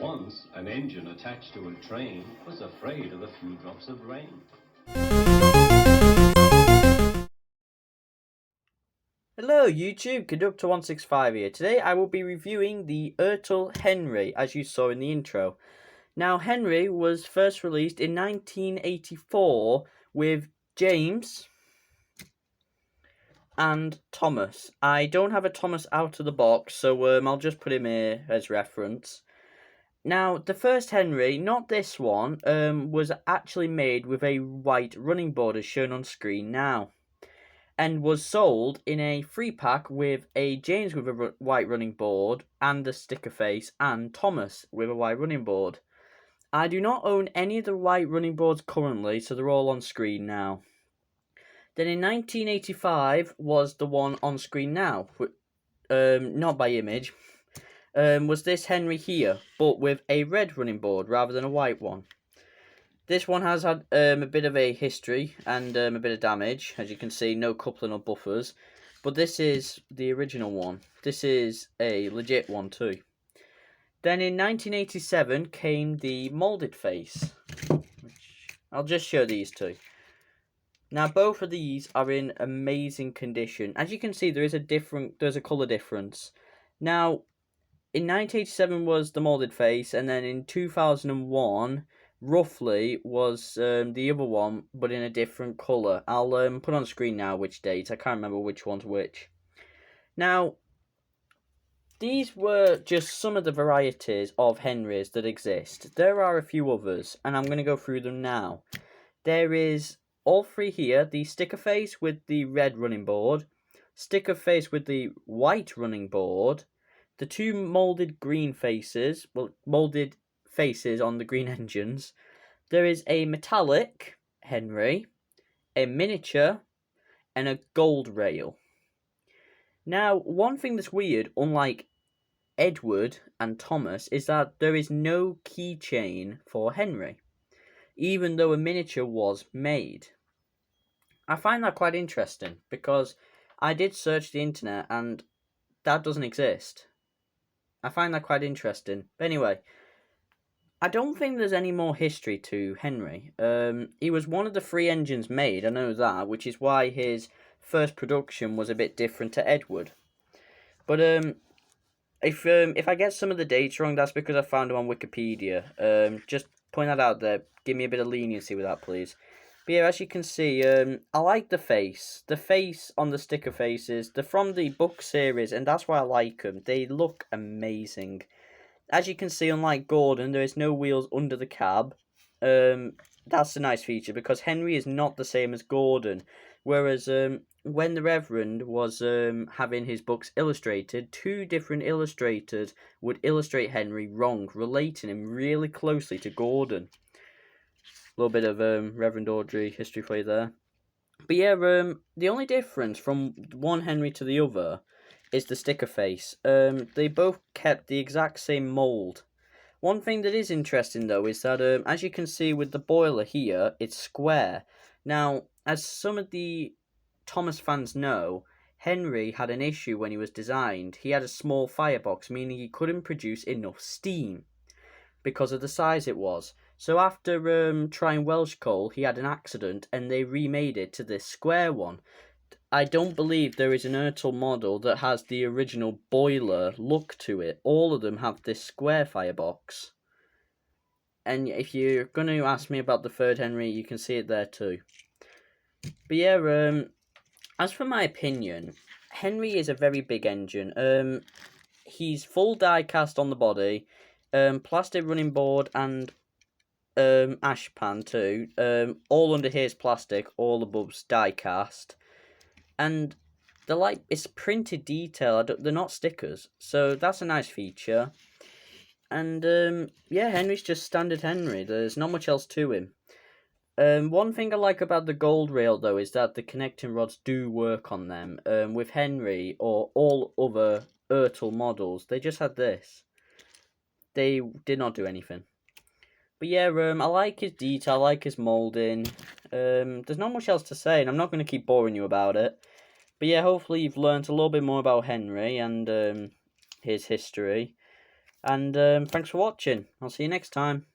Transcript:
Once, an engine attached to a train was afraid of a few drops of rain. Hello YouTube, Conductor165 here. Today I will be reviewing the Ertl Henry, as you saw in the intro. Now Henry was first released in 1984 with James and Thomas. I don't have a Thomas out of the box, so I'll just put him here as reference. Now, the first Henry, not this one, was actually made with a white running board as shown on screen now, and was sold in a free pack with a James with a white running board and a sticker face, and Thomas with a white running board. I do not own any of the white running boards currently, so they're all on screen now. Then in 1985 was the one on screen now, not by image, was this Henry here, but with a red running board rather than a white one. This one has had a bit of a history and a bit of damage. As you can see, no coupling or buffers. But this is the original one. This is a legit one too. Then in 1987 came the moulded face. I'll just show these two. Now both of these are in amazing condition. As you can see, there's a colour difference. Now, in 1987 was the moulded face, and then in 2001... roughly was the other one, but in a different colour. I'll put on screen now which date. I can't remember which one's which. Now, these were just some of the varieties of Henrys that exist. There are a few others, and I'm going to go through them now. There is all three here. The sticker face with the red running board, sticker face with the white running board, the two moulded green faces, moulded faces on the green engines. There is a metallic Henry, a miniature, and a gold rail. Now, one thing that's weird, unlike Edward and Thomas, is that there is no keychain for Henry, even though a miniature was made. I find that quite interesting, because I did search the internet and that doesn't exist. I find that quite interesting. But anyway, I don't think there's any more history to Henry. He was one of the 3 engines made, I know that, which is why his first production was a bit different to Edward. But if I get some of the dates wrong, that's because I found them on Wikipedia. Just point that out there. Give me a bit of leniency with that, please. But yeah, as you can see, I like the face. The face on the sticker faces. They're from the book series, and that's why I like them. They look amazing. As you can see, unlike Gordon, there is no wheels under the cab. That's a nice feature, because Henry is not the same as Gordon. Whereas when the Reverend was having his books illustrated, 2 different illustrators would illustrate Henry wrong, relating him really closely to Gordon. A little bit of Reverend Audrey history for you there. But yeah, the only difference from one Henry to the other is the sticker face. They both kept the exact same mould. One thing that is interesting though is that as you can see with the boiler here, it's square. Now, as some of the Thomas fans know, Henry had an issue when he was designed. He had a small firebox, meaning he couldn't produce enough steam because of the size it was. So after trying Welsh coal, he had an accident and they remade it to this square one. I don't believe there is an Ertl model that has the original boiler look to it. All of them have this square firebox. And if you're going to ask me about the third Henry, you can see it there too. But yeah, as for my opinion, Henry is a very big engine. He's full die cast on the body, plastic running board and ash pan too. All under here is plastic, all above's die cast. And it's printed detail. They're not stickers, so that's a nice feature. And yeah, Henry's just standard Henry. There's not much else to him. One thing I like about the gold rail though is that the connecting rods do work on them. With Henry or all other Ertl models, they just had this. They did not do anything. But yeah, I like his detail, I like his moulding. There's not much else to say, and I'm not going to keep boring you about it. But yeah, hopefully you've learnt a little bit more about Henry and his history. And thanks for watching. I'll see you next time.